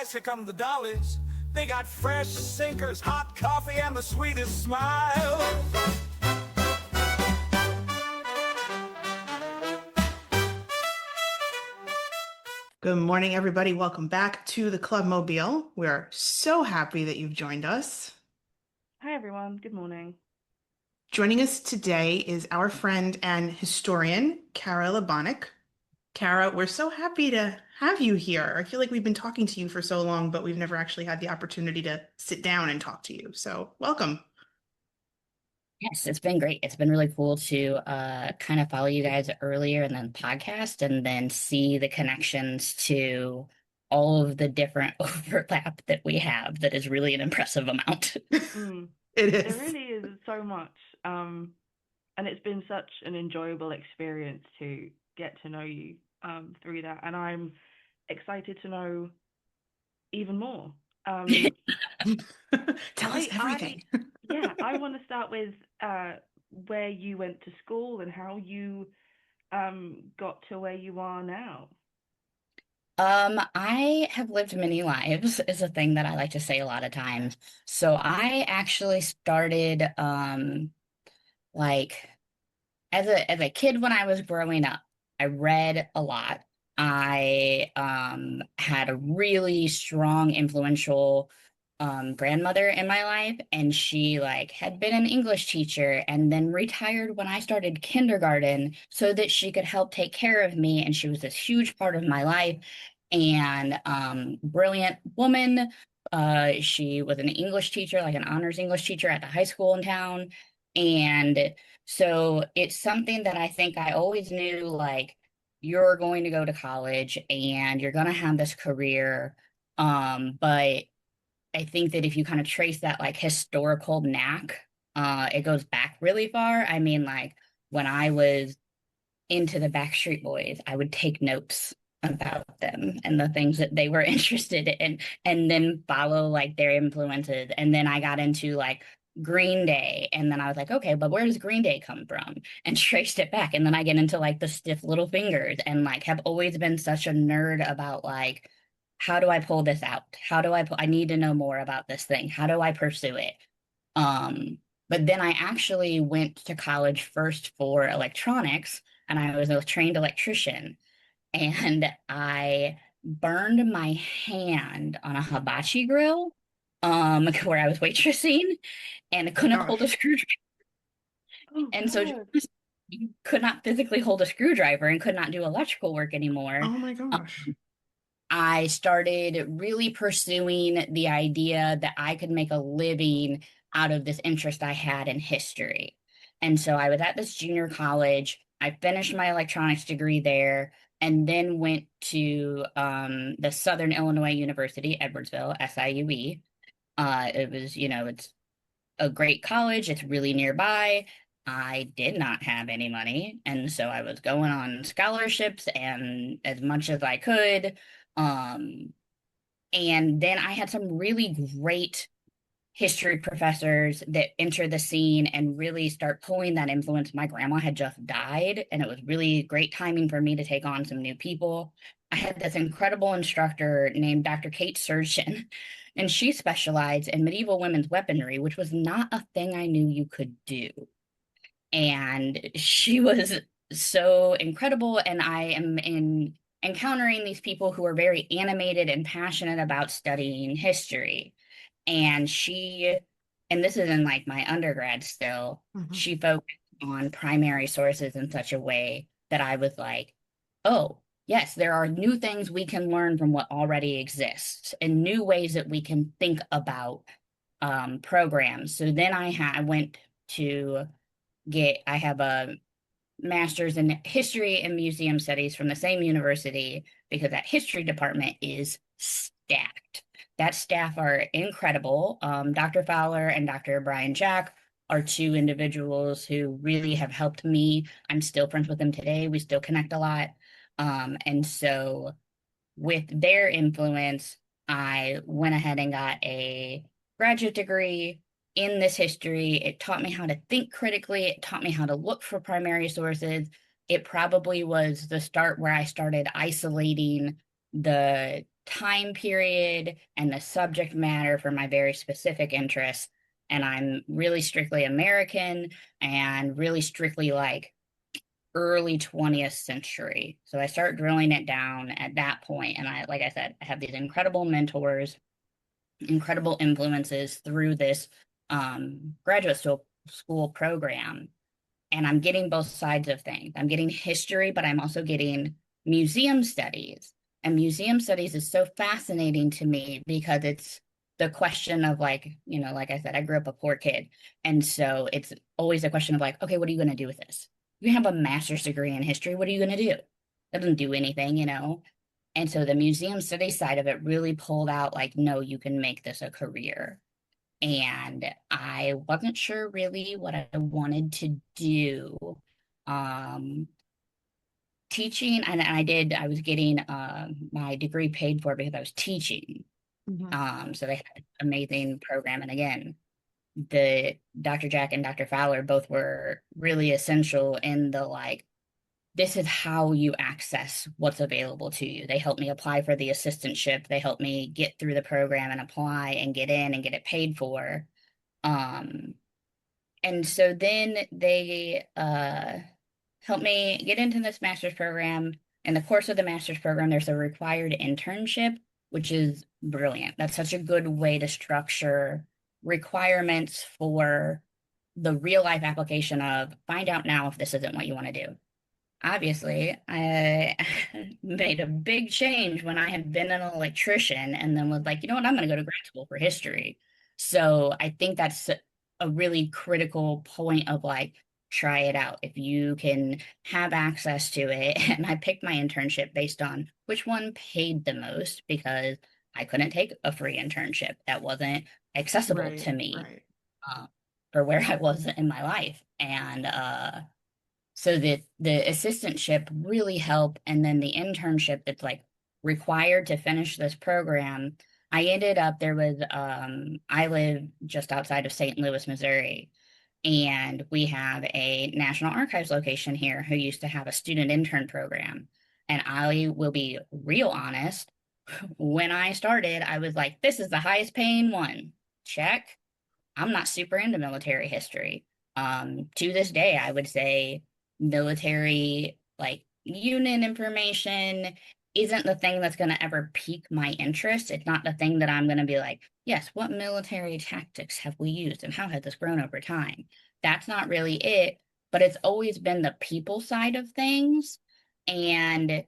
guys, here come the dollies. They got fresh sinkers, hot coffee, and the sweetest smile. Good morning, everybody. Welcome back to the Clubmobile. We're so happy that you've joined us. Hi everyone, good morning. Joining us today is our friend and historian, Cara Lebonick. Cara, we're so happy to have you here. I feel like we've been talking to you for so long, but we've never actually had the opportunity to sit down and talk to you. So welcome. Yes, it's been great. It's been really cool to kind of follow you guys earlier and then podcast and then see the connections to all of the different overlap that we have. That is really an impressive amount. Mm, It it is. really is so much. And it's been such an enjoyable experience to get to know you through that. And I'm excited to know even more. Um, Tell us I everything. yeah, I want to start with where you went to school and how you got to where you are now. I have lived many lives is a thing that I like to say a lot of times. So I actually started like as a kid when I was growing up, I read a lot. I had a really strong, influential grandmother in my life, and she like had been an English teacher and then retired when I started kindergarten so that she could help take care of me. And she was this huge part of my life and brilliant woman. She was an English teacher, like an honors English teacher at the high school in town. And so it's something that I think I always knew like you're going to go to college and you're going to have this career. But I think that if you kind of trace that like historical knack, it goes back really far. I mean, like when I was into the Backstreet Boys, I would take notes about them and the things that they were interested in and then follow like their influences. And then I got into like Green Day and then I was like, okay, but where does Green Day come from? And traced it back. And then I get into like the Stiff Little Fingers and like have always been such a nerd about like how do I pull this out? How do I need to know more about this thing. How do I pursue it? But then I actually went to college first for electronics and I was a trained electrician and I burned my hand on a hibachi grill where I was waitressing and I Oh my couldn't hold a gosh. screwdriver. Oh And so God. just could not physically hold a screwdriver and could not do electrical work Oh anymore. my gosh. I started really pursuing the idea that I could make a living out of this interest I had in history. And so I was at this junior college. I finished my electronics degree there and then went to the Southern Illinois University, Edwardsville, SIUE. It was, it's a great college. It's really nearby. I did not have any money, and so I was going on scholarships and as much as I could. Um, and then I had some really great history professors that enter the scene and really start pulling that influence. My grandma had just died, and it was really great timing for me to take on some new people. I had this incredible instructor named Dr. Kate Surgeon, and she specialized in medieval women's weaponry, which was not a thing I knew you could do. And she was so incredible, and I am in encountering these people who are very animated and passionate about studying history and and this is in like my undergrad still, Mhm. she focused on primary sources in such a way that I was like, oh, yes, there are new things we can learn from what already exists and new ways that we can think about programs. So then I went to I have a master's in history and museum studies from the same university because that history department is stacked. That staff are incredible. Dr. Fowler and Dr. Brian Jack are two individuals who really have helped me. I'm still friends with them today. We still connect a lot. And so with their influence, I went ahead and got a graduate degree in this history. It taught me how to think critically, it taught me how to look for primary sources. It probably was the start where I started isolating the time period and the subject matter for my very specific interests. And I'm really strictly American and really strictly like early 20th century. So I start drilling it down at that point. And I, like I said, I have these incredible mentors, incredible influences through this graduate school program. And I'm getting both sides of things. I'm getting history, but I'm also getting museum studies. And museum studies is so fascinating to me because it's the question of like, you know, like I said, I grew up a poor kid. And so it's always a question of like, okay, what are you going to do with this? You have a master's degree in history. What are you going to do? It doesn't do anything, you know? And so the museum studies side of it really pulled out like, no, you can make this a career. And I wasn't sure really what I wanted to do. Um, Teaching, and I was getting my degree paid for because I was teaching. Mhm. So they had an amazing program. And again, the Dr. Jack and Dr. Fowler both were really essential in the like, this is how you access what's available to you. They helped me apply for the assistantship. They helped me get through the program and apply and get in and get it paid for. Um, and so then they helped me get into this master's program. In the course of the master's program, there's a required internship, which is brilliant. That's such a good way to structure requirements for the real life application of find out now if this isn't what you want to do. Obviously, I made a big change when I had been an electrician and then was like, you know what, I'm going to go to grad school for history. So I think that's a really critical point of like, try it out if you can have access to it. And I picked my internship based on which one paid the most because I couldn't take a free internship that wasn't accessible Right, to me right. uh, for where I was in my life. And so the assistantship really helped, and then the internship that's like required to finish this program. I ended up there was I live just outside of St. Louis, Missouri, and we have a National Archives location here who used to have a student intern program. And I will be real honest, when I started, I was like, this is the highest paying one. Check. I'm not super into military history. To this day, I would say military, like unit information, isn't the thing that's going to ever pique my interest. It's not the thing that I'm going to be like, yes, what military tactics have we used and how has this grown over time? That's not really it, but it's always been the people side of things. And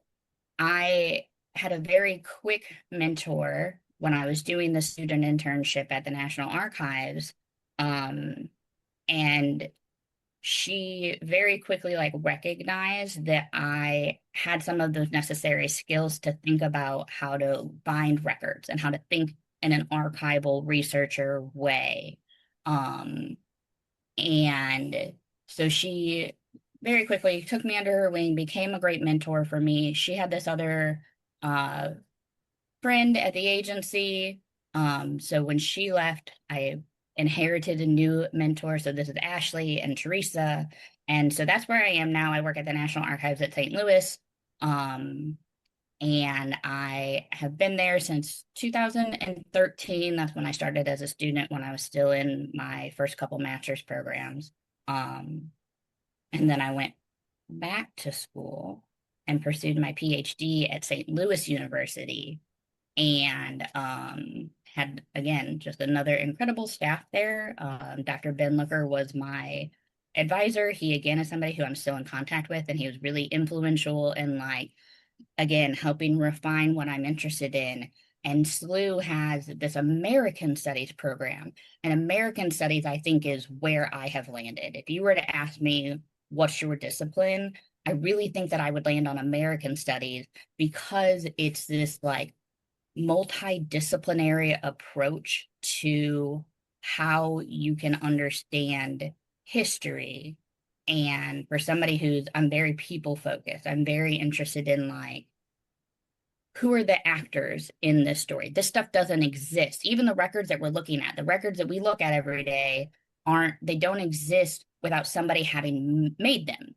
I had a very quick mentor when I was doing the student internship at the National Archives. Um, and she very quickly like recognized that I had some of those necessary skills to think about how to bind records and how to think in an archival researcher way. Um, and so she very quickly took me under her wing, became a great mentor for me. She had this other uh, friend at the agency. So when she left, I inherited a new mentor. So this is Ashley and Teresa. And so that's where I am now. I work at the National Archives at St. Louis. Um, and I have been there since 2013. That's when I started as a student when I was still in my first couple master's programs. Um, and then I went back to school and pursued my PhD at St. Louis University and had again just another incredible staff there. Dr. Ben Looker was my advisor. He again is somebody who I'm still in contact with, and he was really influential in like again helping refine what I'm interested in. And SLU has this American Studies program, and American Studies I think is where I have landed. If you were to ask me what's your discipline, I really think that I would land on American Studies because it's this like multidisciplinary approach to how you can understand history. And for somebody I'm very people focused, I'm very interested in like, who are the actors in this story? This stuff doesn't exist. Even the records that we're looking at, the records that we look at every day they don't exist without somebody having made them.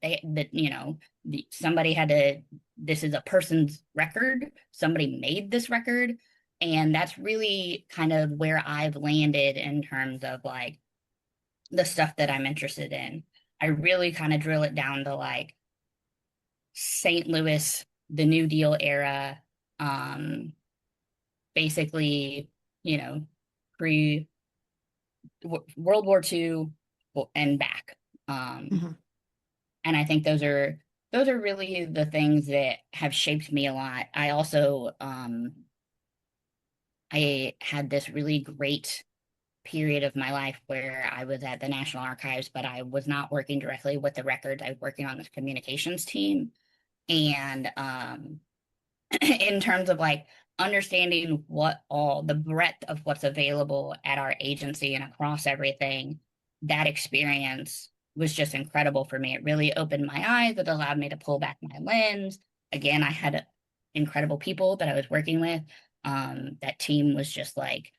Somebody had to, this is a person's record. Somebody made this record. And that's really kind of where I've landed in terms of like the stuff that I'm interested in. I really kind of drill it down to like St. Louis, the New Deal era, basically, you know, pre World War II and back. Mhm. And I think those are really the things that have shaped me a lot. I also I had this really great period of my life where I was at the National Archives, but I was not working directly with the records. I was working on the communications team. And in terms of like understanding what all the breadth of what's available at our agency and across everything, that experience was just incredible for me. It really opened my eyes. It allowed me to pull back my lens. Again, I had incredible people that I was working with. That team was just like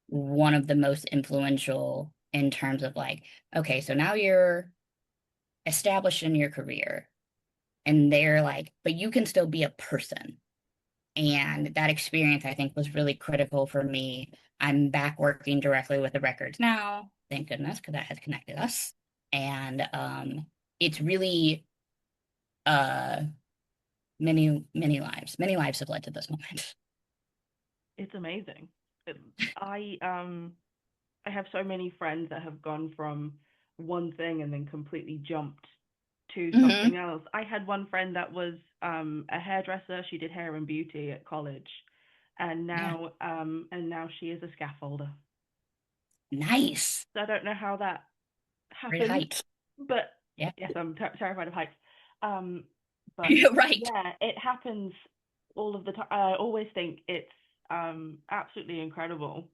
one of the most influential in terms of like, okay, so now you're established in your career, and they're like, but you can still be a person. And that experience, I think, was really critical for me. I'm back working directly with the records now, thank goodness, because that has connected us. And it's really uh, many lives have led to this moment. It's amazing. It- I have so many friends that have gone from one thing and then completely jumped to Hmm. something else. I had one friend that was a hairdresser. She did hair and beauty at college, Yeah, and now she is a scaffolder. nice. So I don't know how that Great happened, height. but Yeah, yes, I'm terrified of heights. Um, but you're right. yeah, it happens all of the time. I always think it's absolutely incredible.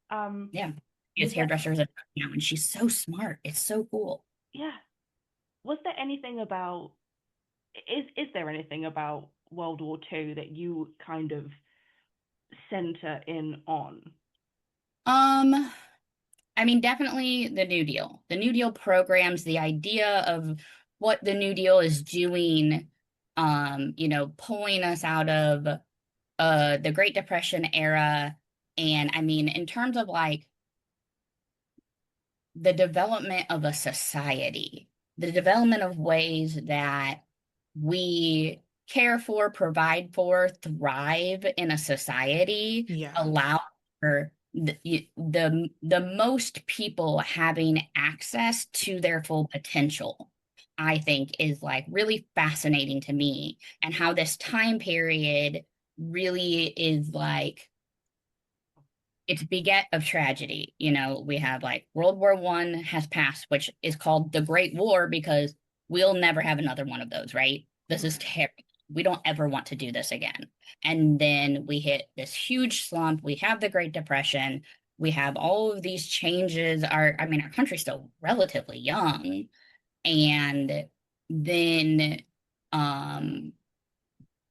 Um, Yeah, she was is there hairdressers now, and she's so smart. It's so cool. yeah, was there anything about is there anything about World War II that you kind of center in on? Um, I mean, definitely the New Deal. The New Deal programs, the idea of what the New Deal is doing, pulling us out of the Great Depression era. And I mean, in terms of like the development of a society, the development of ways that we care for, provide for, thrive in a society, Yeah. allow for the most people having access to their full potential, I think is like really fascinating to me, and how this time period really is like it's beget of tragedy. We have like World War I has passed, which is called the Great War because we'll never have another one of those, right? This is Right. terrible. We don't ever want to do this again. And then we hit this huge slump. We have the Great Depression. We have all of these changes. I mean, our country's still relatively young. And then um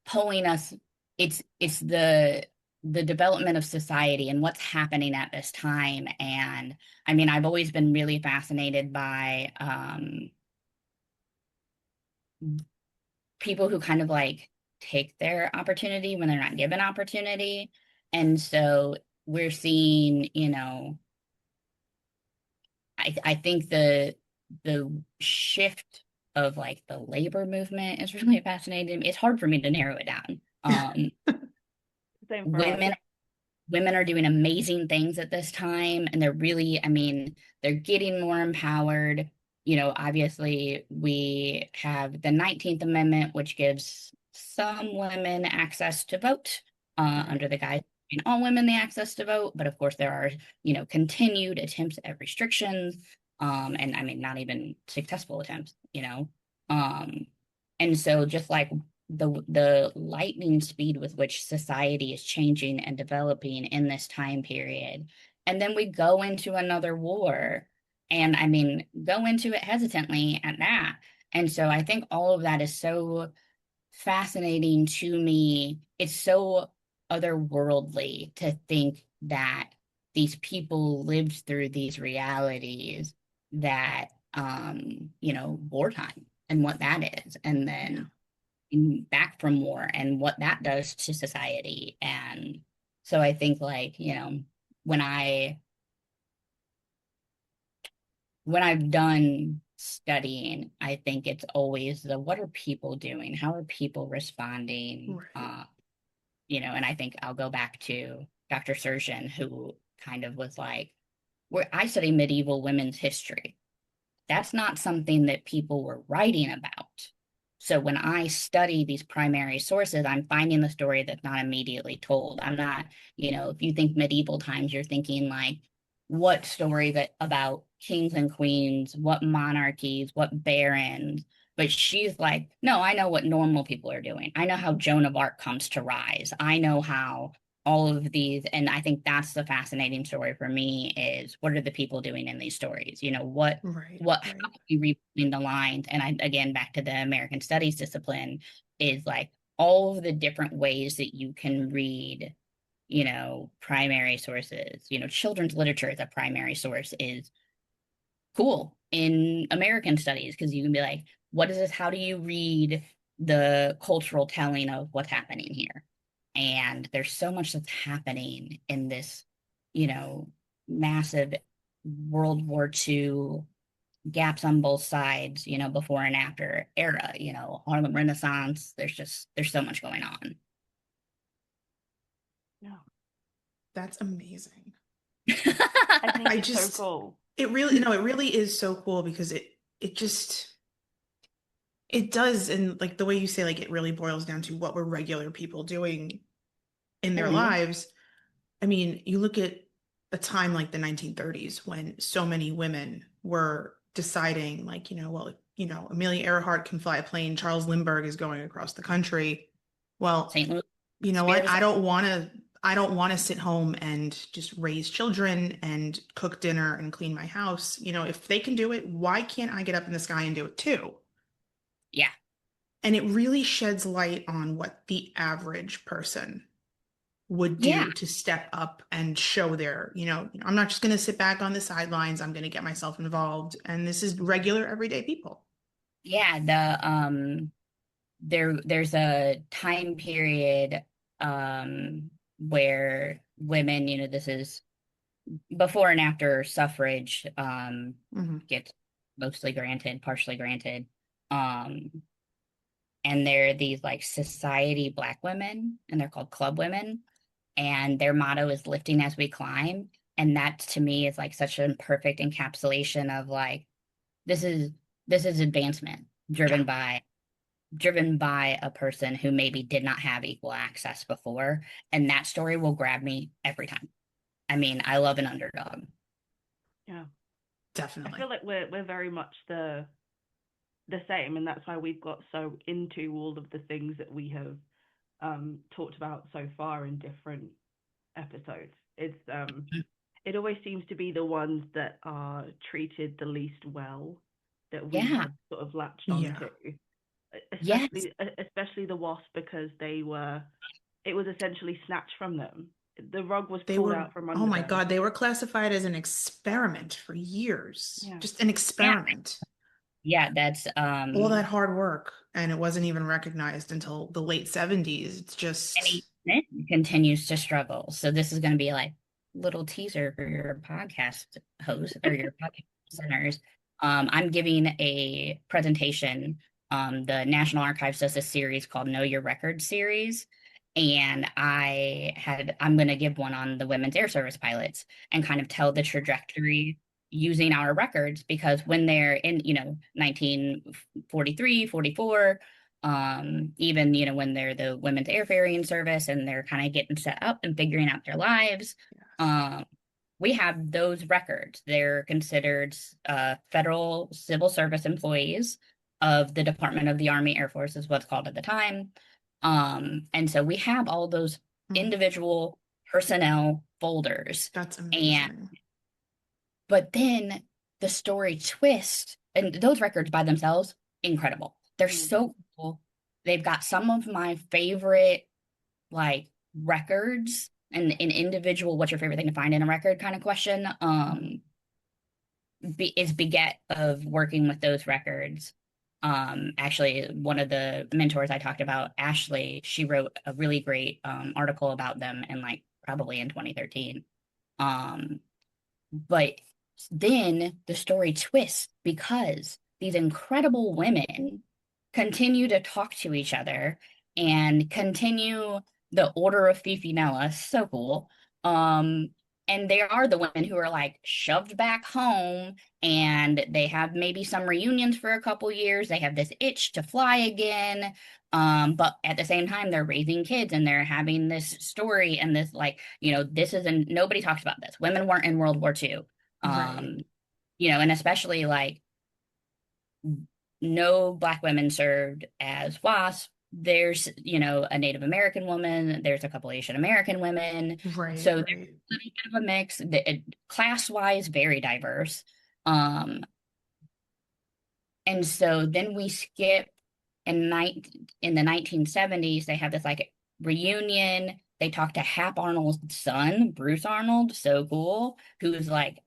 pulling us it's the development of society and what's happening at this time. And I mean, I've always been really fascinated by people who kind of like take their opportunity when they're not given opportunity. And so we're seeing, I think the shift of like the labor movement is really fascinating. It's hard for me to narrow it down. Same for us. Women are doing amazing things at this time, and they're really, I mean, they're getting more empowered. Obviously we have the 19th Amendment, which gives some women access to vote, Right. under the guise of giving all women the access to vote. But of course there are, continued attempts at restrictions, and I mean, not even successful attempts, um, and so just like the lightning speed with which society is changing and developing in this time period. And then we go into another war. And I mean, go into it hesitantly at that. And so I think all of that is so fascinating to me. It's so otherworldly to think that these people lived through these realities that wartime and what that is, and then back from war and what that does to society. And so I think, like, when I when I've done studying, I think it's always the what are people doing? How are people responding? Right. And I think I'll go back to Dr. Surgeon, who kind of was like, where I study medieval women's history. That's not something that people were writing about. So when I study these primary sources, I'm finding the story that's not immediately told. I'm not, if you think medieval times, you're thinking like, what story that about kings and queens, what monarchies, what barons. But she's like, no, I know what normal people are doing. I know how Joan of Arc comes to rise. I know how all of these, and I think that's the fascinating story for me is what are the people doing in these stories? Right. How Right. you read between the lines. And again, back to the American Studies discipline is like all of the different ways that you can read, primary sources. Children's literature as a primary source is cool in American studies because you can be like, what is this? How do you read the cultural telling of what's happening here? And there's so much that's happening in this, massive World War II gaps on both sides, before and after era, Harlem Renaissance. There's so much going on. Yeah. That's amazing. I think I it's so just, cool. it really is so cool because it just, it does. And like the way you say, like, it really boils down to what were regular people doing in their Mm-hmm. lives. I mean, you look at a time like the 1930s when so many women were deciding, like, well, Amelia Earhart can fly a plane, Charles Lindbergh is going across the country. Well, St. Louis you know what? Spears. I don't want to sit home and just raise children and cook dinner and clean my house. If they can do it, why can't I get up in the sky and do it too? Yeah. And it really sheds light on what the average person would Yeah. do to step up and show I'm not just going to sit back on the sidelines. I'm going to get myself involved. And this is regular, everyday people. Yeah. There's a time period where women, this is before and after suffrage Hmm. gets mostly granted, partially granted. Um, and they're these like society Black women, and they're called club women, and their motto is lifting as we climb. And that to me is like such a perfect encapsulation of like this is this is advancement Yeah, driven by a person who maybe did not have equal access before. And that story will grab me every time. I mean, I love an underdog. Yeah. I definitely. feel like we're very much the same, and that's why we've got so into all of the things that we have talked about so far in different episodes. It always seems to be the ones that are treated the least well that we Yeah. have sort of latched Yeah. onto, Yes. especially the wasp because it was essentially snatched from them. The rug was They pulled were, out from oh under my them. God, they were classified as an experiment for years. Yeah. Just an Yeah. experiment. Yeah. That's All that hard work, and it wasn't even recognized until the late 70s. It's and just, he continues to struggle. So this is going to be like little teaser for your podcast host or your podcast listeners. I'm giving a presentation. The National Archives does a series called Know Your Record series. And I'm going to give one on the women's air service pilots and kind of tell the trajectory using our records because when they're in, 1943, 44, even, when they're the women's airfaring service and they're kind of getting set up and figuring out their lives, yes. um, we have those records. They're considered federal civil service employees of the Department of the Army Air Force is what's called at the time. And so we have all those Mm, individual personnel folders. that's And amazing. but then the story twist, and those records by themselves, incredible. They're Mm. so cool. They've got some of my favorite like records and an individual, what's your favorite thing to find in a record kind of question. is beget of working with those records. Actually, one of the mentors I talked about, Ashley, she wrote a really great article about them in like probably in 2013. Um, but then the story twists because these incredible women continue to talk to each other and continue the Order of Fifinella. So cool. Um, and they are the women who are like shoved back home and they have maybe some reunions for a couple years. They have this itch to fly again. But at the same time, they're raising kids and they're having this story and this like, this isn't nobody talks about this. Women weren't in World War II. Right. Um, and especially like no Black women served as WASP. There's, a Native American woman, there's a couple Asian American women. Right. So there's Right. a little bit of a mix, class-wise, very diverse. Um, and so then we skip in the 1970s, they have this like reunion. They talk to Hap Arnold's son, Bruce Arnold, so cool, who's like,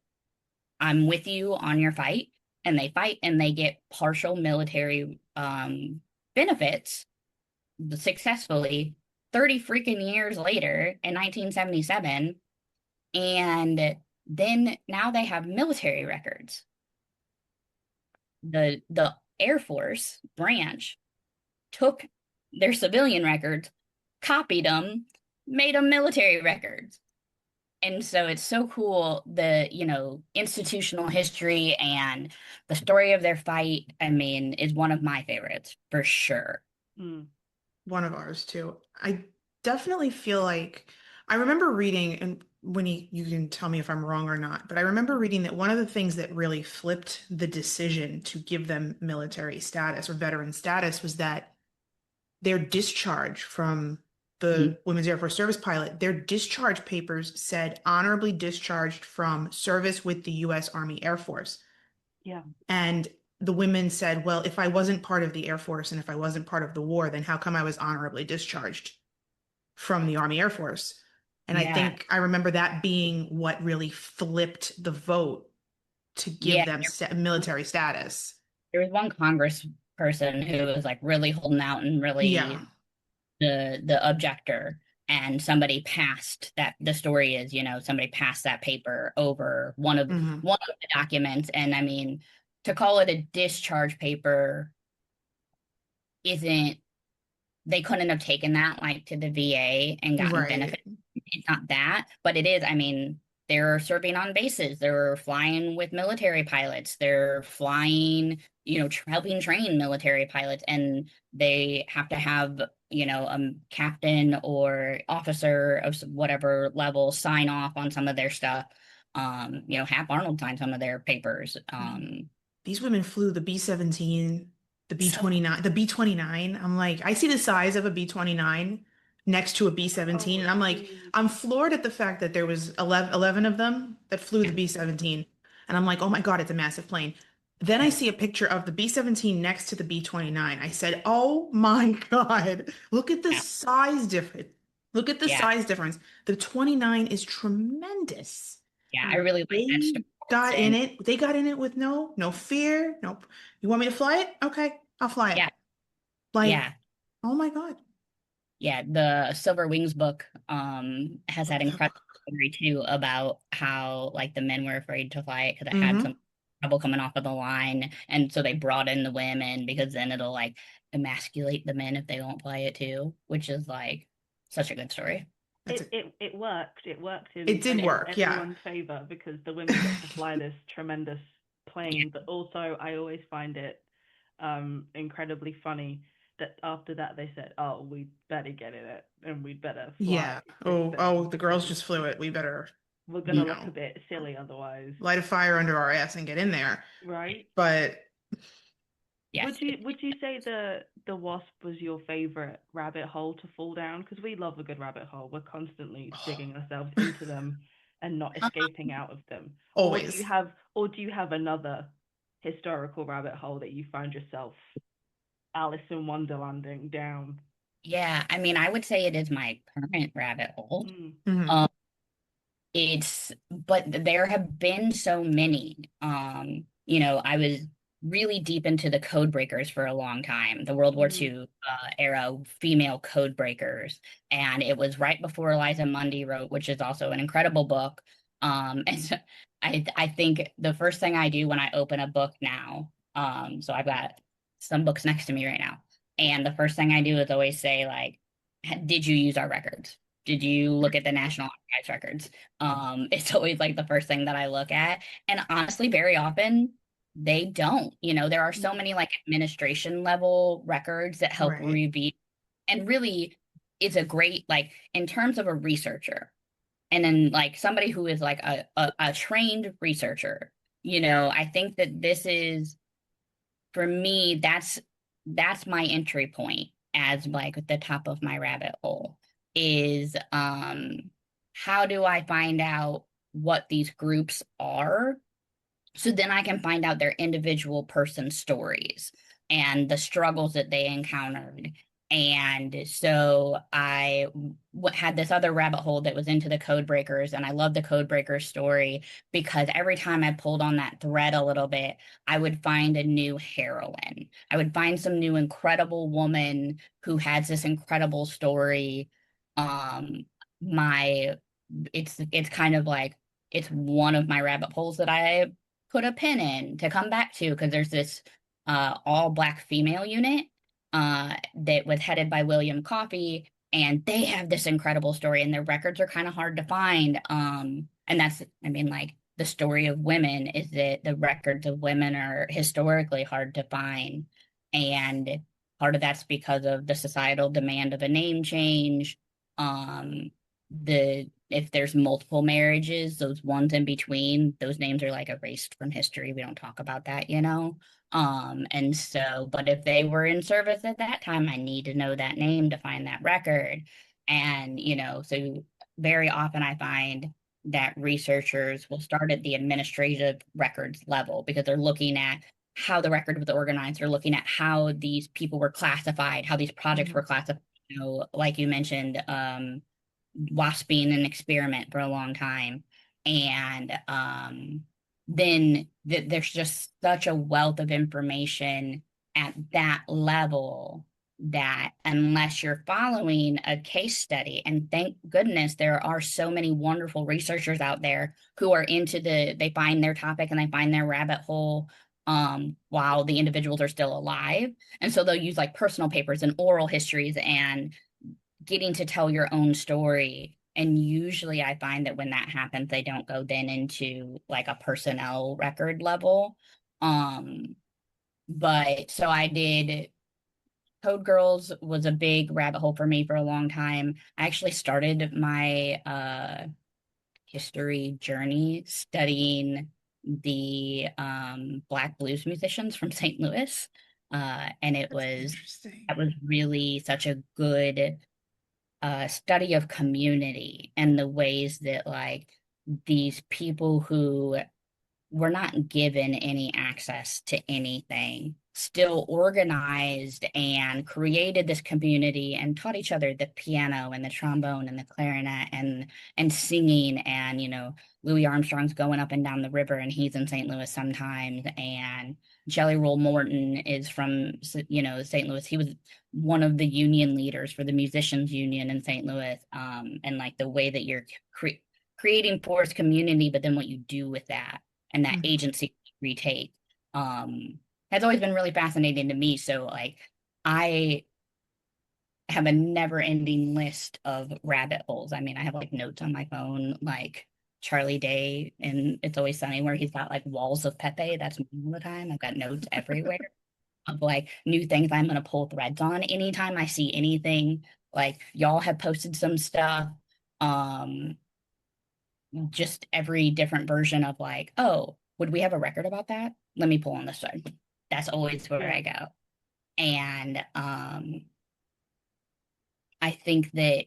I'm with you on your fight. And they fight and they get partial military benefits successfully 30 freaking years later in 1977. And then now they have military records. The Air Force branch took their civilian records, copied them, made them military records. And so it's so cool, the, institutional history and the story of their fight, I mean, is one of my favorites for sure. Mm. One of ours too. I definitely feel like I remember reading, and when you can tell me if I'm wrong or not, but I remember reading that one of the things that really flipped the decision to give them military status or veteran status was that their discharge from Mhm. the Women's Air Force Service pilot, their discharge papers said honorably discharged from service with the U.S. Army Air Force. Yeah. And the women said, well, if I wasn't part of the Air Force and if I wasn't part of the war, then how come I was honorably discharged from the Army Air Force? And I Yeah. think I remember that being what really flipped the vote to give Yeah. them military status. There was one Congress person who was like really holding out and Yeah. really the objector. And somebody passed that the story is, somebody passed that paper over Hmm. one of the documents. And I mean, to call it a discharge paper isn't they couldn't have taken that like to the VA and gotten Right. benefit. It's not that, but it is. I mean, they're serving on bases. They're flying with military pilots. They're flying, helping train military pilots, and they have to have, a captain or officer of whatever level sign off on some of their stuff. Hap Arnold signed some of their papers. These women flew the B-17, the So B-29, the B-29. I'm like, I see the size of a B-29 next to a B-17, Oh, and it's I'm like, huge. I'm floored at the fact that there was 11 of them that flew the yeah, B-17. And I'm like, oh my God, it's a massive plane. Then I yeah, see a picture of the B-17 next to the B-29. I said, oh my God, look at the yeah, size difference. Look at the yeah, size difference. The 29 is tremendous. yeah. I Mm. really like that They story. got in And it. They got in it with no fear. Nope. You want me to fly it? Okay, I'll fly it. yeah, Like, yeah. oh my God. Yeah, the Silver Wings book has Oh, that that incredible book. story too about how like the men were afraid to fly it because it had some Mm-hmm. trouble coming off of the line, and so they brought in the women because then it'll like emasculate the men if they won't fly it too, which is like such a good story. That's a, It worked. It worked it in did work, yeah. everyone's favor because the women get to fly this tremendous Yeah, plane. But also, I always find it incredibly funny that after that they said, "Oh, we better get in it and we better fly Yeah. this Oh, thing the girls because just flew it. We better, we're you gonna look a know, bit silly otherwise." light a fire under our ass and get in there. Right? But yes, Would you say the wasp was your favorite rabbit hole to fall down? Because we love a good rabbit hole. We're constantly digging ourselves into them and not escaping out of them. always. Or do you have another historical rabbit hole that you find yourself Alice in Wonderlanding down? yeah. I mean, I would say it is my current rabbit hole. Mm. Hmm. Um, but there have been so many. I was really deep into the code breakers for a long time, the World War Mm, II era female code breakers. And it was right before Eliza Mundy wrote, which is also an incredible book. And so I think the first thing I do when I open a book now, so I've got some books next to me right now. And the first thing I do is always say, like, did you use our records? Did you look at the National Archives records? It's always like the first thing that I look at. And honestly, very often they don't. There are so mm, many like administration level records that help right. review. And really, it's a great, like, in terms of a researcher, and then like somebody who is like a trained researcher, I think that this is, for me, that's my entry point as like the top of my rabbit hole is how do I find out what these groups are, so then I can find out their individual person stories and the struggles that they encountered. And so had this other rabbit hole that was into the code breakers, and I love the code breakers story because every time I pulled on that thread a little bit, I would find a new heroine. I would find some new incredible woman who has this incredible story. Um, my it's kind of like it's one of my rabbit holes that I put a pin in to come back to, because there's this all black female unit that was headed by William Coffey, and they have this incredible story, and their records are kind of hard to find. And that's, I mean, like, the story of women is that the records of women are historically hard to find, and part of that's because of the societal demand of a name change. The If there's multiple marriages, those ones in between, those names are like erased from history. We don't talk about that. And so, but if they were in service at that time, I need to know that name to find that record. And, so very often I find that researchers will start at the administrative records level because they're looking at how the record was organized. They're looking at how these people were classified, how these projects Mhm. were classified. Like you mentioned, WASP being an experiment for a long time. And then there's just such a wealth of information at that level that unless you're following a case study, and thank goodness there are so many wonderful researchers out there who are they find their topic and they find their rabbit hole while the individuals are still alive. And so they'll use like personal papers and oral histories and getting to tell your own story. And usually I find that when that happens, they don't go then into like a personnel record level. Um, but so I did Code Girls was a big rabbit hole for me for a long time. I actually started my history journey studying the Black blues musicians from St. Louis. And That's interesting. that was really such a good study of community and the ways that like these people who were not given any access to anything still organized and created this community and taught each other the piano and the trombone and the clarinet and singing. And Louis Armstrong's going up and down the river and he's in St. Louis sometimes. And Jelly Roll Morton is from St. Louis. He was one of the union leaders for the musicians union in St. Louis. And like the way that you're creating forest community, but then what you do with that and that Mhm. agency retake has always been really fascinating to me. So like I have a never ending list of rabbit holes. I mean, I have like notes on my phone, like Charlie Day and It's Always Sunny, where he's got like walls of Pepe. That's me all the time. I've got notes everywhere of like new things I'm going to pull threads on anytime I see anything. Like y'all have posted some stuff. Um, just every different version of like, oh, would we have a record about that? Let me pull on this one. That's always where Yeah. I go. And I think that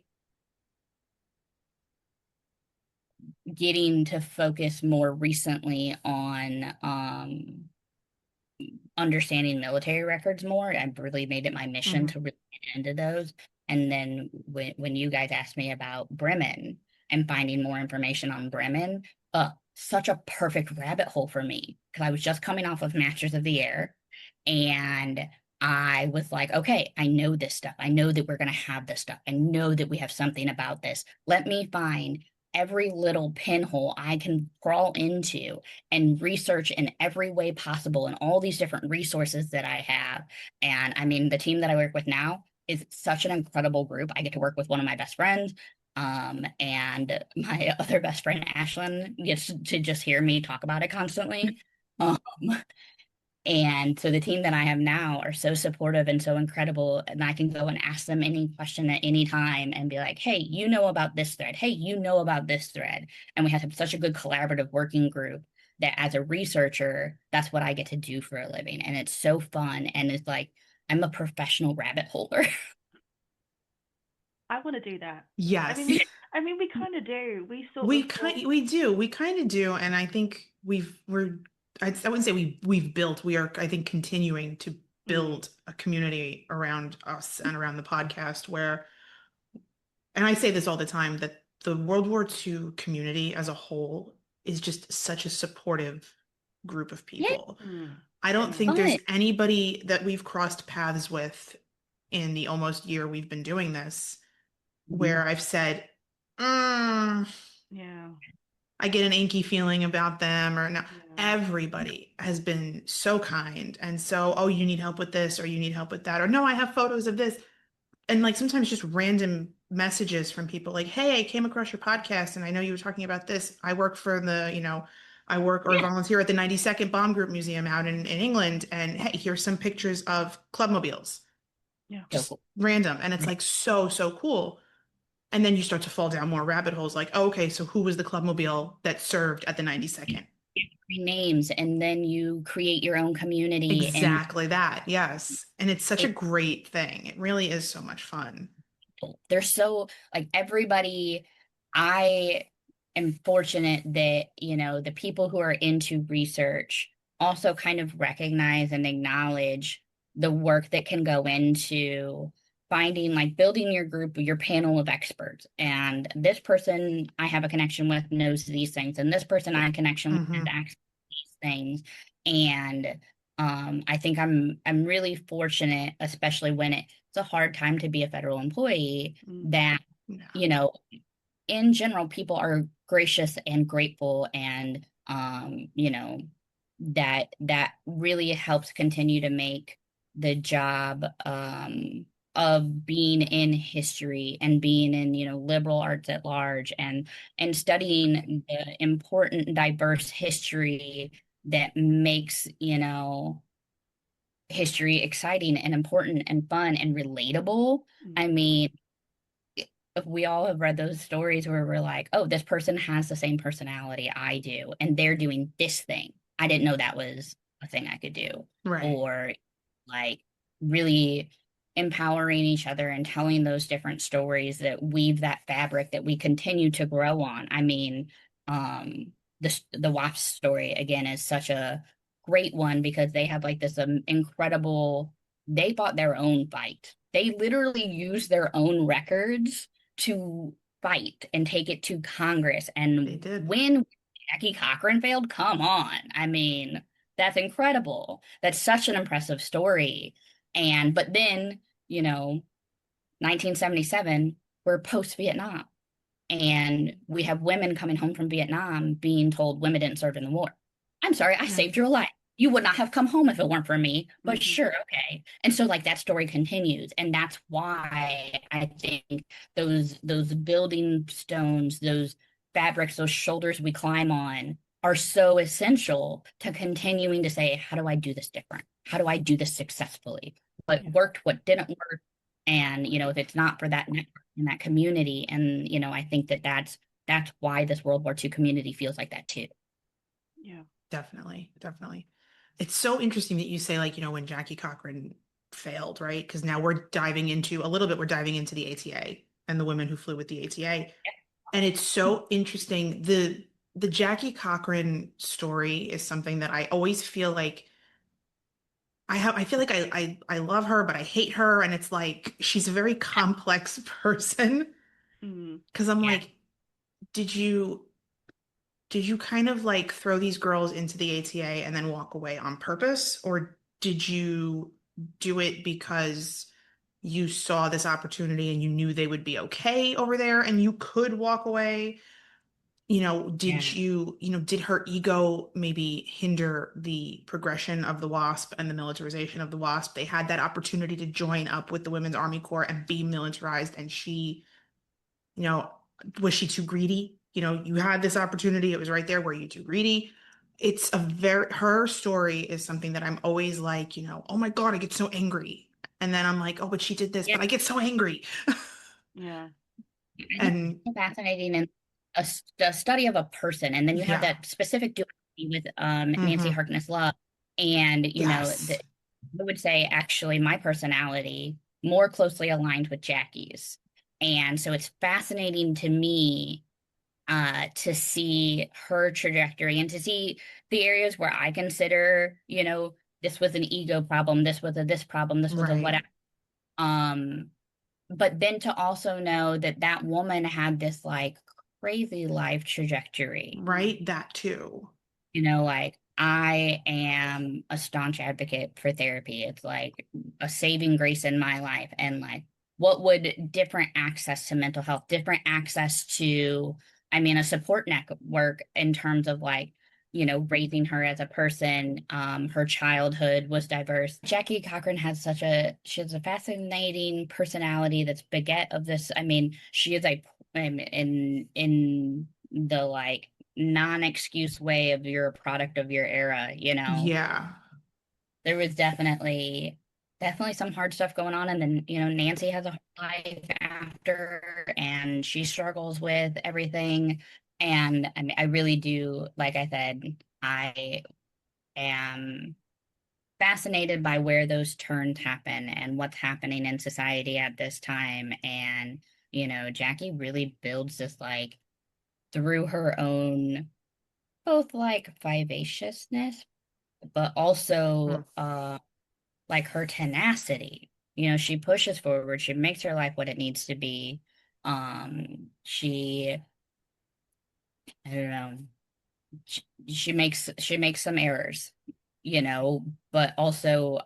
getting to focus more recently on understanding military records more, I've really made it my mission Mhm. to really get into those. And then when you guys asked me about Bremen, and finding more information on Bremen. Such a perfect rabbit hole for me because I was just coming off of Masters of the Air, and I was like, okay, I know this stuff. I know that we're going to have this stuff. I know that we have something about this. Let me find every little pinhole I can crawl into and research in every way possible and all these different resources that I have. And I mean, the team that I work with now is such an incredible group. I get to work with one of my best friends. And my other best friend, Ashlyn, gets to just hear me talk about it constantly. Um, and so the team that I have now are so supportive and so incredible. And I can go and ask them any question at any time and be like, hey, you know about this thread. Hey, you know about this thread. And we have such a good collaborative working group that as a researcher, that's what I get to do for a living. And it's so fun. And it's like, I'm a professional rabbit holer. I want to do that. I Yes. mean, we kind of do. We sort of thought, We kind of do, and I think I wouldn't say we've built. We are, I think, continuing to mm, build a community around us and around the podcast where, and I say this all the time, that the World War II community as a whole is just such a supportive group of Yeah, people. mm, I don't yeah, think there's fun. anybody that we've crossed paths with in the almost year we've been doing this Mhm. where I've said, mm, yeah, I get an inky feeling about them, or no. yeah, Everybody has been so kind and so, oh, you need help with this or you need help with that, or no, I have photos of this. And like sometimes just random messages from people like, hey, I came across your podcast and I know you were talking about this. I work for I work or Yeah. volunteer at the 92nd Bomb Group Museum out in England. And hey, here's some pictures of Clubmobiles, yeah, So just cool. random. And it's like so, so cool. And then you start to fall down more rabbit holes like, oh, okay, so who was the Clubmobile that served at the 92nd? Names, and then you create your own community and Exactly that. Yes. And it's such a it, great thing. It really is so much fun. they're so like everybody. I am fortunate that, the people who are into research also kind of recognize and acknowledge the work that can go into finding, like, building your group, your panel of experts. And this person I have a connection with knows these things, and this person I have a connection with has Hmm. access to these things. And I think I'm really fortunate, especially when it's a hard time to be a federal employee, mm, that, Yeah. you know, in general, people are gracious and grateful, and that really helps continue to make the job of being in history and being in, liberal arts at large, and studying the important diverse history that makes, history exciting and important and fun and relatable. I mm, mean, we all have read those stories where we're like, oh, this person has the same personality I do, and they're doing this thing. I didn't know that was a thing I could do. Right. Or like really empowering each other and telling those different stories that weave that fabric that we continue to grow on. I mean, the WAF's story again is such a great one because they have like this incredible, they fought their own fight. They literally used their own records to fight and take it to Congress. They And did. when Jackie Cochran failed, come on. I mean, that's incredible. That's such an impressive story. But then, you know, 1977, we're post Vietnam. And we have women coming home from Vietnam being told women didn't serve in the war. I'm sorry, I Yeah. saved your life. You would not have come home if it weren't for me, but mm-hmm, sure, okay. And so like that story continues. And that's why I think those building stones, those fabrics, those shoulders we climb on are so essential to continuing to say, how do I do this different? How do I do this successfully? What yeah, worked, what didn't work? And, if it's not for that network in that community. And, I think that's why this World War II community feels like that too. yeah, Definitely. Definitely. It's so interesting that you say, like, when Jackie Cochran failed, right? Because now we're diving into a little bit, we're diving into the ATA and the women who flew with the ATA. And it's so interesting. The Jackie Cochran story is something that I always feel like I feel like I love her, but I hate her. And it's like she's a very complex person mm, because I'm Yeah. like, did you did you kind of like throw these girls into the ATA and then walk away on purpose, or did you do it because you saw this opportunity and you knew they would be okay over there and you could walk away? Did Yeah. did her ego maybe hinder the progression of the WASP and the militarization of the WASP? They had that opportunity to join up with the Women's Army Corps and be militarized, and you know, was she too greedy? You had this opportunity, it was right there. Were you too greedy? Her story is something that I'm always like, oh my God, I get so angry. And then I'm like, oh, but she did this, Yeah. but I get so angry. Yeah. I think And it's fascinating in a study of a person, and then you have yeah. that specific duality with Nancy Hmm. Harkness Love, and Yes. I would say actually my personality more closely aligned with Jackie's, and so it's fascinating to me to see her trajectory and to see the areas where I consider this was an ego problem, this was a this problem, this was a Right. whatever. Um, but then to also know that that woman had this like crazy life trajectory, Right. That too. like I am a staunch advocate for therapy. It's like a saving grace in my life. And like, what would different access to mental health, different access to, I mean, a support network in terms of like, raising her as a person. Her childhood was diverse. Jackie Cochran she has a fascinating personality that's beget of this. I mean, she is in the like non-excuse way of you're a product of your era. Yeah. There was definitely some hard stuff going on, and then Nancy has a life after, and she struggles with everything. And I mean, I really do, like I said, I am fascinated by where those turns happen and what's happening in society at this time. And Jackie really builds this like through her own both like vivaciousness, but Hmm. also like her tenacity. She pushes forward, she makes her life what it needs to be. She I don't know, she makes some errors, but also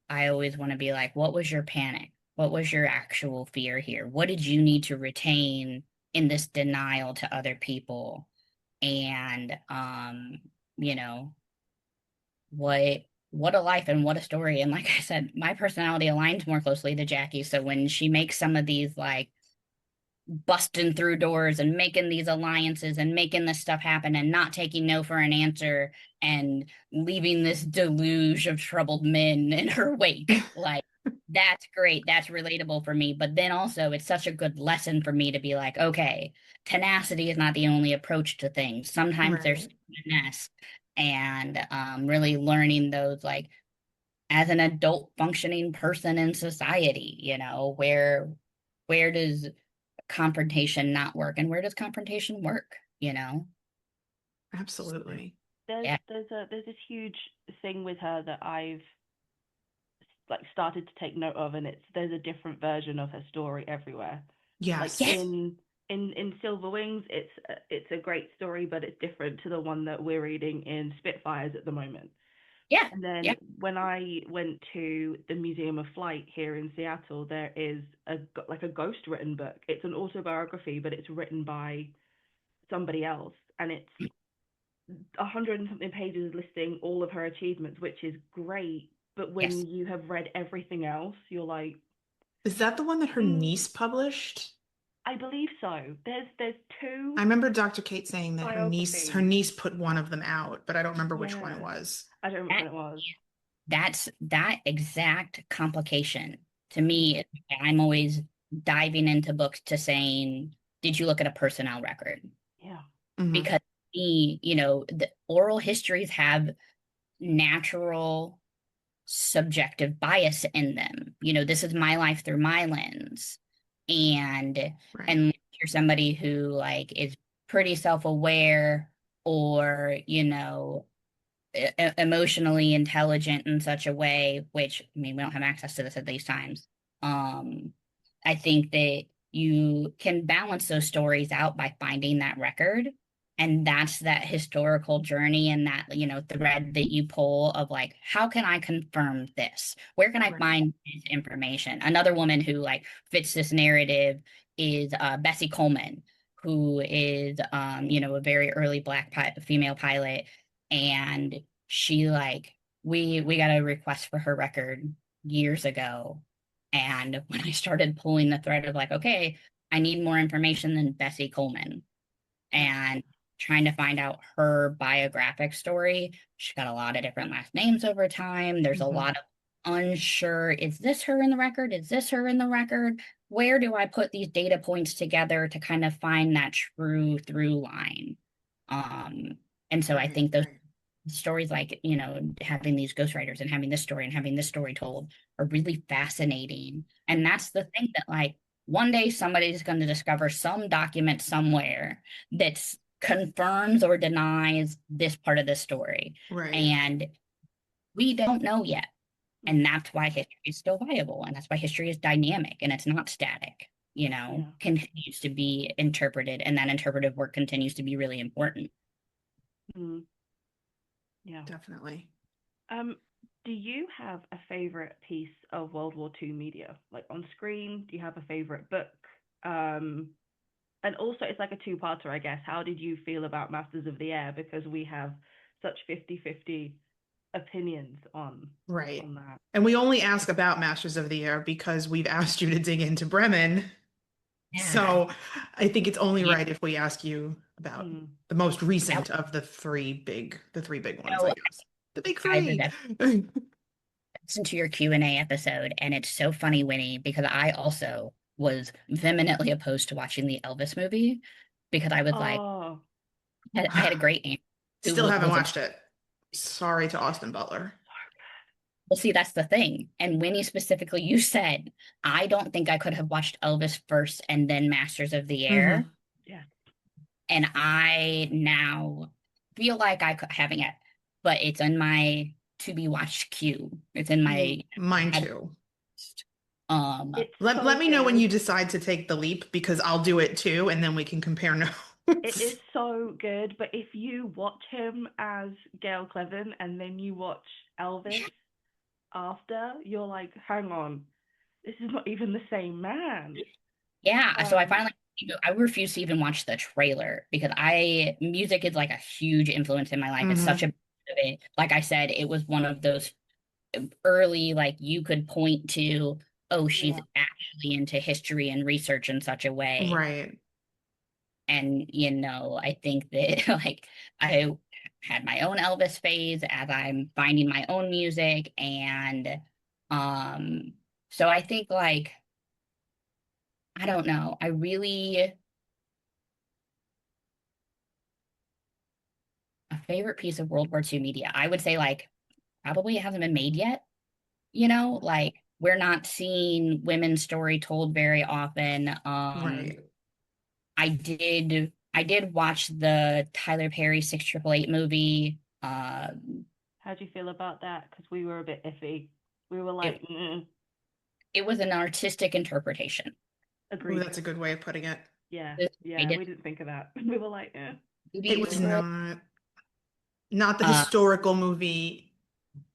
I always want to be like, what was your panic? What was your actual fear here? What did you need to retain in this denial to other people? And you know what a life and what a story. And like I said, my personality aligns more closely to Jackie, so when she makes some of these like busting through doors and making these alliances and making this stuff happen and not taking no for an answer and leaving this deluge of troubled men in her wake, like that's great, that's relatable for me. But then also it's such a good lesson for me to be like, okay, tenacity is not the only approach to things. Sometimes there's Right. finesse. And really learning those like as an adult functioning person in society, where does confrontation not work and where does confrontation work? Absolutely. Yeah. There's this huge thing with her that I've like started to take note of, and there's a different version of her story everywhere. Like Yes. Yes. in Silver Wings, it's a great story, but it's different to the one that we're reading in Spitfires at the moment. Yeah. And Yeah. then when I went to the Museum of Flight here in Seattle, there is like a ghost written book. It's an autobiography, but it's written by somebody else, and it's 100 and something pages listing all of her achievements, which is great. But when Yes. you have read everything else, you're like, Is that the one that her mm, niece published? I believe so. There's two I remember Dr. Kate saying that her biographies. niece put one of them out, but I don't remember which one it Yeah, was. I don't remember That when it was. that's that exact complication to me. I'm always diving into books to saying, did you look at a personnel record? Yeah. Hmm. Because the oral histories have natural subjective bias in them. This is my life through my lens. And Right. and you're somebody who like is pretty self-aware or, emotionally intelligent in such a way, which I mean, we don't have access to this at these times. Um, I think that, you can balance those stories out by finding that record. And that's that historical journey and that, thread that you pull of like, how can I confirm this? Where can I Right. find this information? Another woman who like fits this narrative is Bessie Coleman, who is, a very early female pilot. And she like, we got a request for her record years ago. And when I started pulling the thread of like, okay, I need more information than Bessie Coleman and trying to find out her biographic story. She got a lot of different last names over time. There's a lot of unsure, is this her in the record? Is this her in the record? Where do I put these data points together to kind of find that true through line? And so I Right, think those right. stories like, having these ghostwriters and having this story and having this story told are really fascinating. And that's the thing that like one day somebody's going to discover some document somewhere that's confirms or denies this part of the story. Right. And we don't know yet. And Mm. that's why history is still viable. And that's why history is dynamic and it's not static, Yeah. continues to be interpreted. And that interpretive work continues to be really important. Mm. Yeah. Definitely. Do you have a favorite piece of World War II media? Like on screen, do you have a favorite book? And also it's like a two-parter, I guess. How did you feel about Masters of the Air? Because we have such 50-50 opinions Right. on that. And we only ask about Masters of the Air because we've asked you to dig into Bremen. Yeah. So I think it's only You right if we ask you about Mm. the most know, recent of the three big ones, I guess. The big I would three. listen to your Q&A episode, and it's so funny, Winnie, because I also was vehemently opposed to watching the Elvis movie because I was like, Oh, I had a great aunt who Still haven't was a watched it. Sorry to Austin Butler. well, see, that's the thing. And Winnie specifically, you said, I don't think I could have watched Elvis first and then Masters of the Air. yeah. And I now feel like having it, but it's in my to be watched queue. It's in Mm. my Mine head. too. It's Let so me know when good. you decide to take the leap because I'll do it too, and then we can compare It is notes. so good, but if you watch him as Gail Clevin and then you watch Elvis after, you're like, hang on, this is not even the same man. Yeah, so I Um, finally I refuse to even watch the trailer because music is like a huge influence in my life. It's such Hmm. a like I said, it was one of those early like you could point to, oh, she's yeah. actually into history and research in such a way. Right. And I think that like I had my own Elvis phase as I'm finding my own music and um so I think like I don't know. I really a favorite piece of World War II media. I would say like probably it hasn't been made yet, like we're not seeing women's story told very often. Right. I did watch the Tyler Perry 6888 movie. How do you feel about that? Because we were a bit iffy. We were like, It it was an artistic interpretation. Ooh, agreed. that's a good way of putting it. Yeah, I yeah, did we didn't think of that. We were like, eh. It was beautiful. not the Uh, historical movie.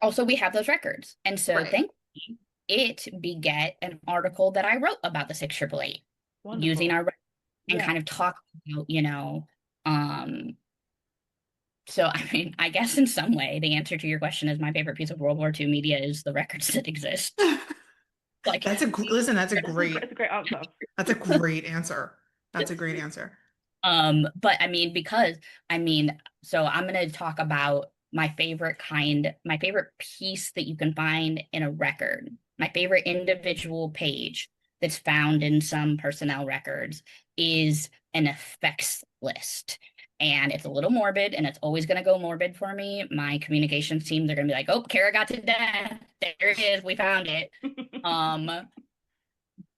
Also, we have those records, and so Right. thankfully, it beget an article that I wrote about the 6888 using Wonderful. our and Yeah. kind of talk about, um. So, I mean, I guess in some way, the answer to your question is my favorite piece of World War II media is the records that exist. Like, Listen, That's a great answer. that's a great answer. That's a great answer. but so I'm going to talk about my favorite piece that you can find in a record, my favorite individual page that's found in some personnel records is an effects list. And it's a little morbid, and it's always going to go morbid for me. My communications teams are going to be like, "Oh, Kara got to death. There it is. We found it." Um,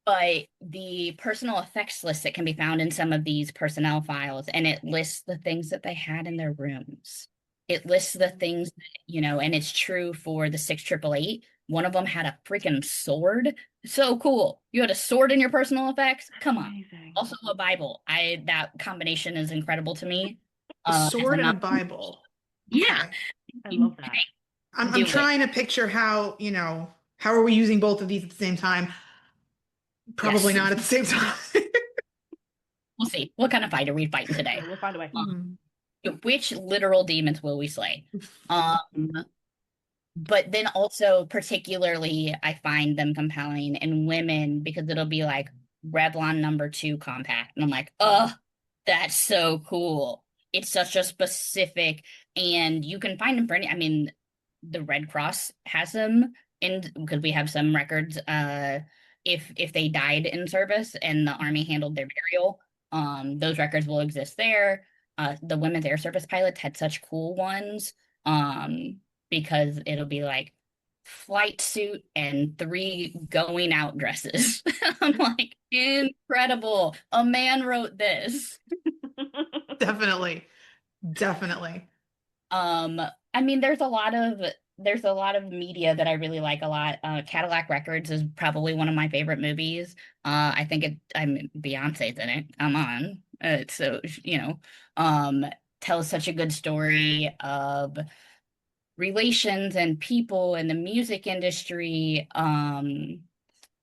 but the personal effects list that can be found in some of these personnel files, and it lists the things that they had in their rooms. It lists the things that, and it's true for the 6888. One of them had a freaking sword. So cool. You had a sword in your personal effects? Come on. Amazing. Also a Bible. That combination is incredible to me. A As sword and a not, Bible. yeah. Okay. I love that. I'm Do it. trying to picture how, how are we using both of these at the same time? Probably Yes. not at the same time. We'll see. What kind of fight are we fighting today? Yeah, we'll find a way. Mhm. Which literal demons will we slay? But then also particularly I find them compelling in women because it'll be like Revlon #2 compact. And I'm like, oh, that's so cool. It's such a specific, and you can find them for any, I mean, the Red Cross has them in because we have some records if they died in service and the army handled their burial, those records will exist there. The Women's Air Service pilots had such cool ones. Because it'll be like flight suit and 3 going out dresses. I'm like, incredible. A man wrote this. Definitely. Definitely. I mean, there's a lot of media that I really like a lot. Cadillac Records is probably one of my favorite movies. I think I'm Beyonce's in it. Come on. So, um, tells such a good story of relations and people in the music industry. And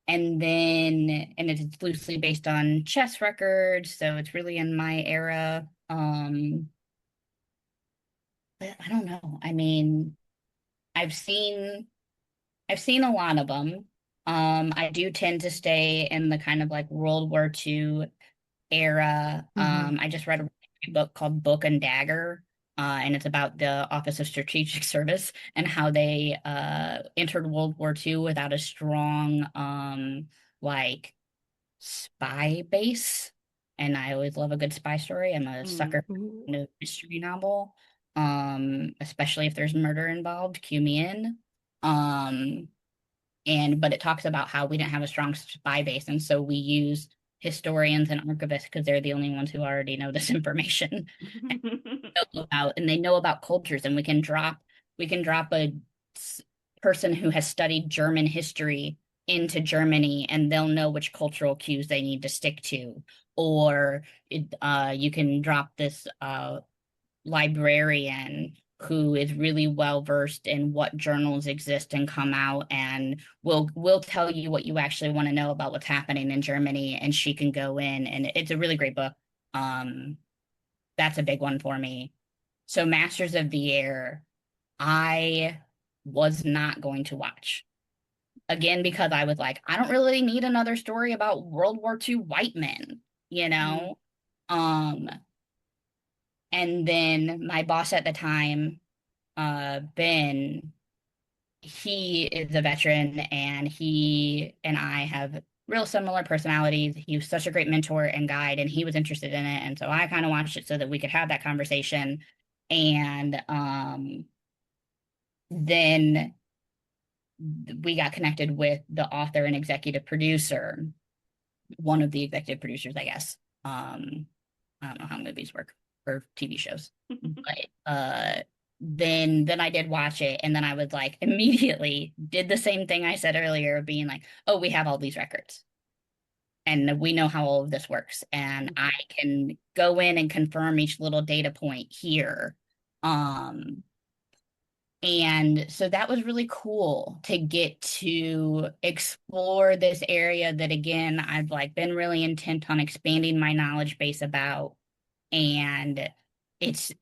it's loosely based on chess records, so it's really in my era. But I don't know. I mean, I've seen I've seen a lot of them. I do tend to stay in the kind of like World War II era. Mhm. I just read a book called Book and Dagger, and it's about the Office of Strategic Service and how they entered World War II without a strong like spy base. And I always love a good spy story. I'm a sucker Ooh. for a mystery novel, especially if there's murder involved. Cue me in. Um, but it talks about how we didn't have a strong spy base, and so we use historians and archivists because they're the only ones who already know this information and they know about cultures, and we can drop a person who has studied German history into Germany, and they'll know which cultural cues they need to stick to. Or you can drop this librarian who is really well versed in what journals exist and come out and will tell you what you actually want to know about what's happening in Germany, and she can go in, and it's a really great book. Um that's a big one for me. So Masters of the Air, I was not going to watch. Again, because I was like, I don't really need another story about World War II white men, you know? Um, and then my boss at the time, Ben, he is a veteran and he and I have real similar personalities. He was such a great mentor and guide, and he was interested in it. And so I kind of watched it so that we could have that conversation. And then we got connected with the author and executive producer, one of the executive producers, I guess. I don't know how movies work or TV shows, but then I did watch it, and then I was like immediately did the same thing I said earlier, of being like, oh, we have all these records and we know how all of this works, and I can go in and confirm each little data point here. Um, and so that was really cool to get to explore this area that, again, I've like been really intent on expanding my knowledge base about. And it's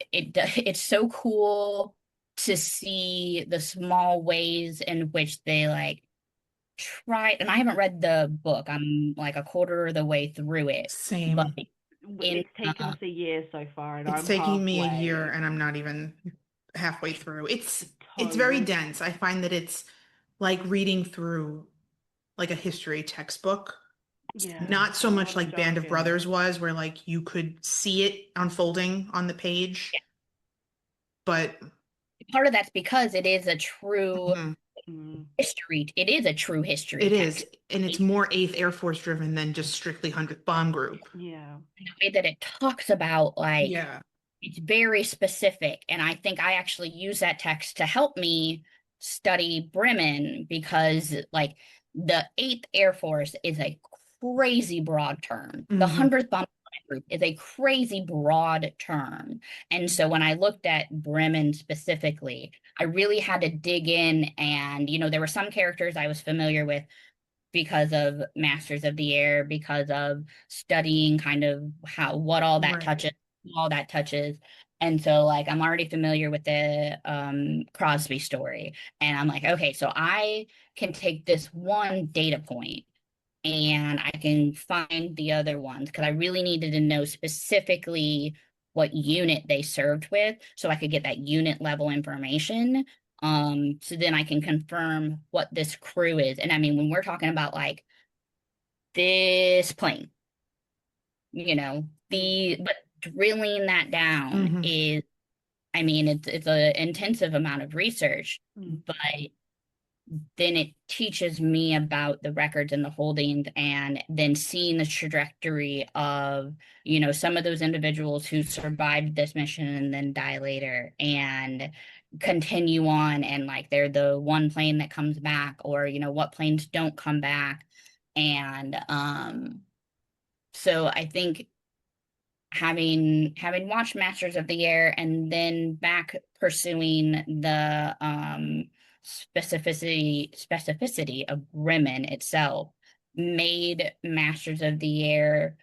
so cool to see the small ways in which they like try. And I haven't read the book. I'm like a quarter of the way through it, but Same. in It's taken us a year so far, and It's I'm taking me a year halfway. and I'm not even halfway through. It's very Totally. dense. I find that it's like reading through like a history textbook. Yeah, Not so a much lot of like Band of jargon. Brothers was, where like you could see it unfolding on the page, but part of that's because it is a true mhm, Mm, history. It is a true history it is, text. and it's more 8th Air Force driven than just strictly 100th Bomb Group. yeah. The way that it talks about like Yeah. it's very specific, and I think I actually use that text to help me study Bremen because like the 8th Air Force is a crazy broad term. The 100th Bomber Group is a crazy broad term. And so when I looked at Bremen specifically, I really had to dig in, and there were some characters I was familiar with because of Masters of the Air, because of studying kind of what all that touches, all that touches. And so like I'm already familiar with the Crosby story. And I'm like, okay, so I can take this one data point and I can find the other ones because I really needed to know specifically what unit they served with so I could get that unit level information. So then I can confirm what this crew is. And I mean, when we're talking about like this plane, but drilling that down is, I mean, it's an intensive amount of research, but then it teaches me about the records and the holdings, and then seeing the trajectory of, some of those individuals who survived this mission and then die later and continue on. And like, they're the one plane that comes back, or, what planes don't come back. And so I think having watched Masters of the Air and then back pursuing the specificity of Bremen itself made Masters of the Air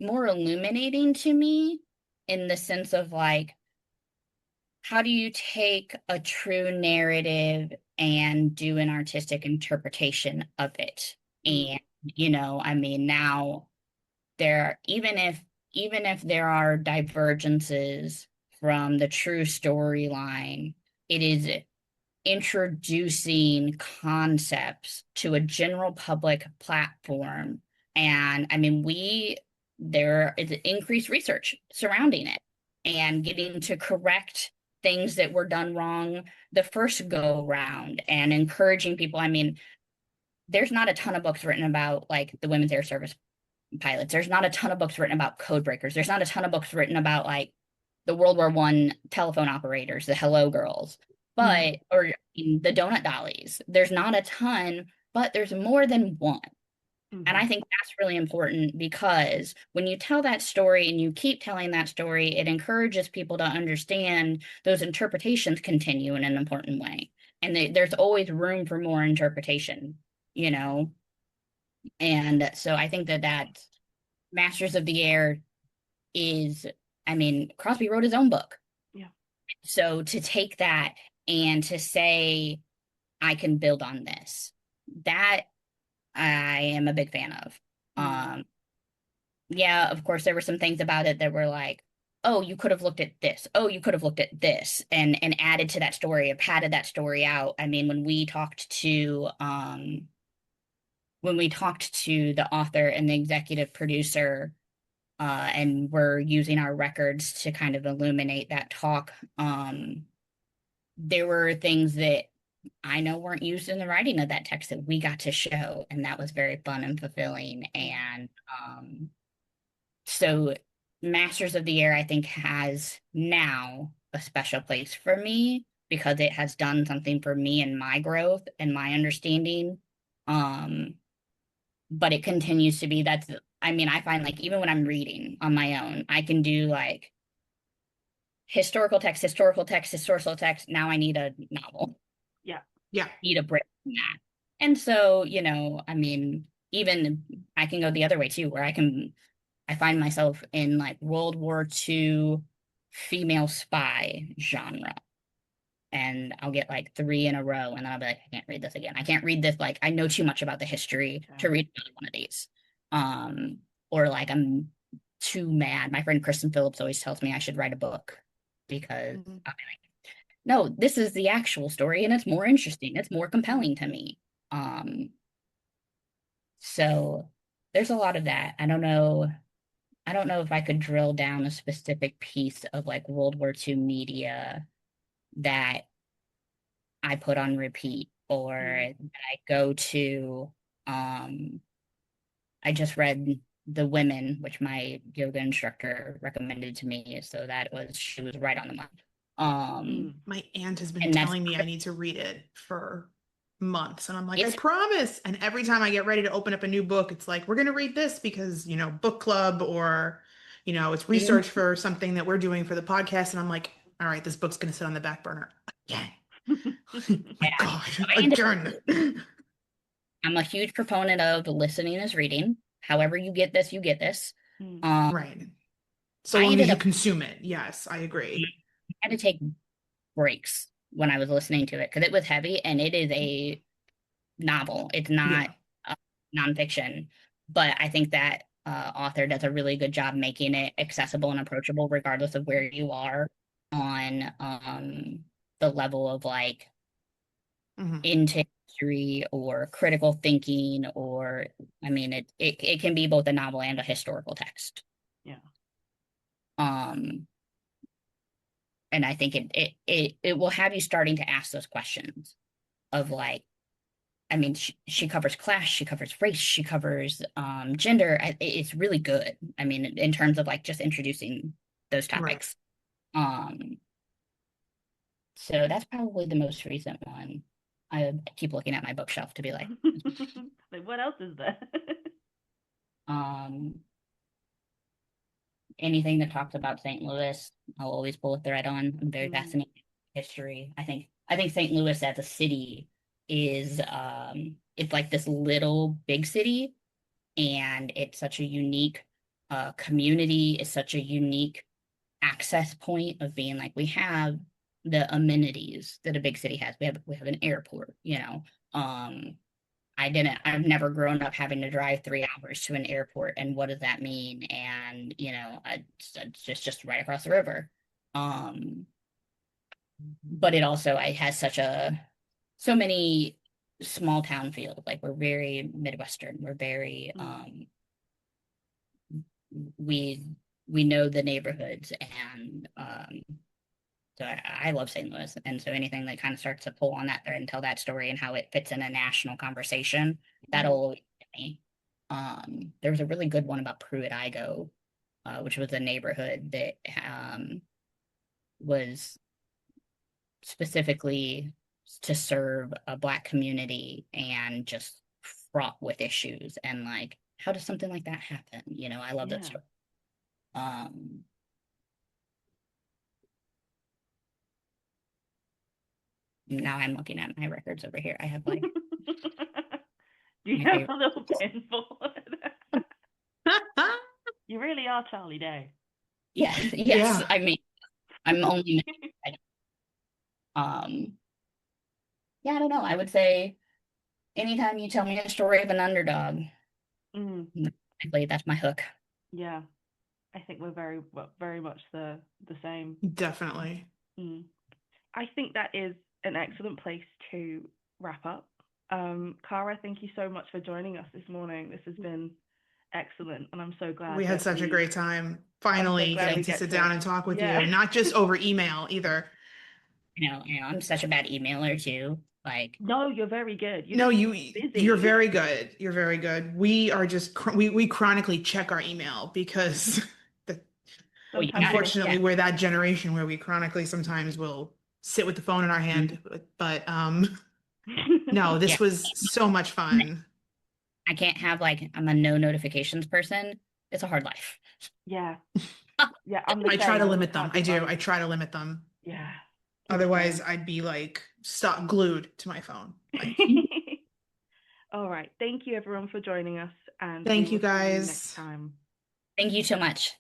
more illuminating to me, in the sense of like, how do you take a true narrative and do an artistic interpretation of it? And I mean, now there, even if there are divergences from the true storyline, it is introducing concepts to a general public platform. And I mean, there is increased research surrounding it and getting to correct things that were done wrong the first go round, and encouraging people. I mean, there's not a ton of books written about like the Women's Air Service pilots. There's not a ton of books written about code breakers. There's not a ton of books written about like the World War I telephone operators, the Hello Girls, or the Donut Dollies. There's not a ton, but there's more than one. And I think that's really important, because when you tell that story and you keep telling that story, it encourages people to understand those interpretations continue in an important way. And there's always room for more interpretation, And so I think that Masters of the Air is, I mean, Crosby wrote his own book. Yeah. So to take that and to say, I can build on this, that I am a big fan of. Yeah, of course, there were some things about it that were like, oh, you could have looked at this. Oh, you could have looked at this, and added to that story, or padded that story out. I mean, when we talked to the author and the executive producer, and we're using our records to kind of illuminate that talk, there were things that I know weren't used in the writing of that text that we got to show, and that was very fun and fulfilling. And so Masters of the Air, I think, has now a special place for me because it has done something for me and my growth and my understanding. But it continues to be, I mean, I find like even when I'm reading on my own, I can do like historical text, historical text, historical text. Now I need a novel. Yeah. Yeah. Need a break from that. And so, I mean, even I can go the other way too, where I find myself in like World War II female spy genre. And I'll get like 3 in a row, and then I'll be like, I can't read this again. I can't read this. Like, I know too much about the history to read another one of these. Or like I'm too mad. My friend Kristen Phillips always tells me I should write a book because I'll be like, no, this is the actual story, and it's more interesting. It's more compelling to me. So there's a lot of that. I don't know if I could drill down a specific piece of like World War II media that I put on repeat, or that I go to. I just read The Women, which my yoga instructor recommended to me, so she was right on the money. My aunt has been And that's telling me I need to read it for months. And I'm like, I it's promise. And every time I get ready to open up a new book, it's like, we're going to read this because, book club or, it's research for something that we're doing for the podcast. And I'm like, all right, this book's going to sit on the back burner again. My yeah. God, And again. I'm a huge proponent of listening is reading. However you get this, you get this. Mm. Right. So I long as ended you up consume it. Yes, I agree. had to take breaks when I was listening to it because it was heavy and it is a novel. It's Yeah. not nonfiction, but I think that author does a really good job making it accessible and approachable, regardless of where you are on the level of like Mhm. into history or critical thinking, or I mean, it can be both a novel and a historical text. Yeah. Um, and I think it will have you starting to ask those questions of like, I mean, she covers class, she covers race, she covers gender. It's really good. I mean, in terms of like just introducing those Right. topics. Um, so that's probably the most recent one. I keep looking at my bookshelf to be like, Like, what else is there? um, anything that talks about St. Louis, I'll always pull a thread on. I'm very fascinated with history. I think St. Louis as a city is it's like this little big city, and it's such a unique community. It's such a unique access point of being like we have the amenities that a big city has. We have an airport, um I've never grown up having to drive 3 hours to an airport. And what does that mean? And, it's just right across the river. Um, but it also, it has so many small town feels. Like we're very Midwestern. We're very, we, we know the neighborhoods and, so I love St. Louis. And so anything that kind of starts to pull on that thread and tell that story and how it fits in a national conversation, that'll always get me. There was a really good one about Pruitt, Idaho, which was a neighborhood that was specifically to serve a Black community and just fraught with issues. And like, how does something like that happen? I love that Yeah. story. Um, Now I'm looking at my records over here. I have like You my have favorite. a little pencil. You really are Charlie Day. Yes, yes. Yeah. I mean, I'm only um yeah, I don't know. I would say anytime you tell me a story of an underdog, Mm, basically that's my hook. yeah, I think we're very much the same. Definitely. Mm. I think that is an excellent place to wrap up. Cara, thank you so much for joining us this morning. This has been excellent, and I'm so glad We had that such a we. great time I'm so finally glad getting we to get sit to. down and talk with Yeah. you, not just over email either. I'm such a bad emailer too. Like, No, you're very good. You're No, just you're busy. very good. You're very good. We are just we chronically check our email because the, oh Sometimes yeah, you miss. yeah. unfortunately we're that generation where we chronically sometimes will sit with the phone in our Mhm. hand. But no, Yeah. this was so much fun. I can't have like I'm a no notifications person. It's a hard life. Yeah, yeah, I'm the I try to same. I limit just them. can't I do do. both. I try to limit them. Yeah, Otherwise, insane. I'd be like stuck glued to my phone. Like, All right. Thank you, everyone, for joining us, and we thank you will see you next guys. time. Thank you so much.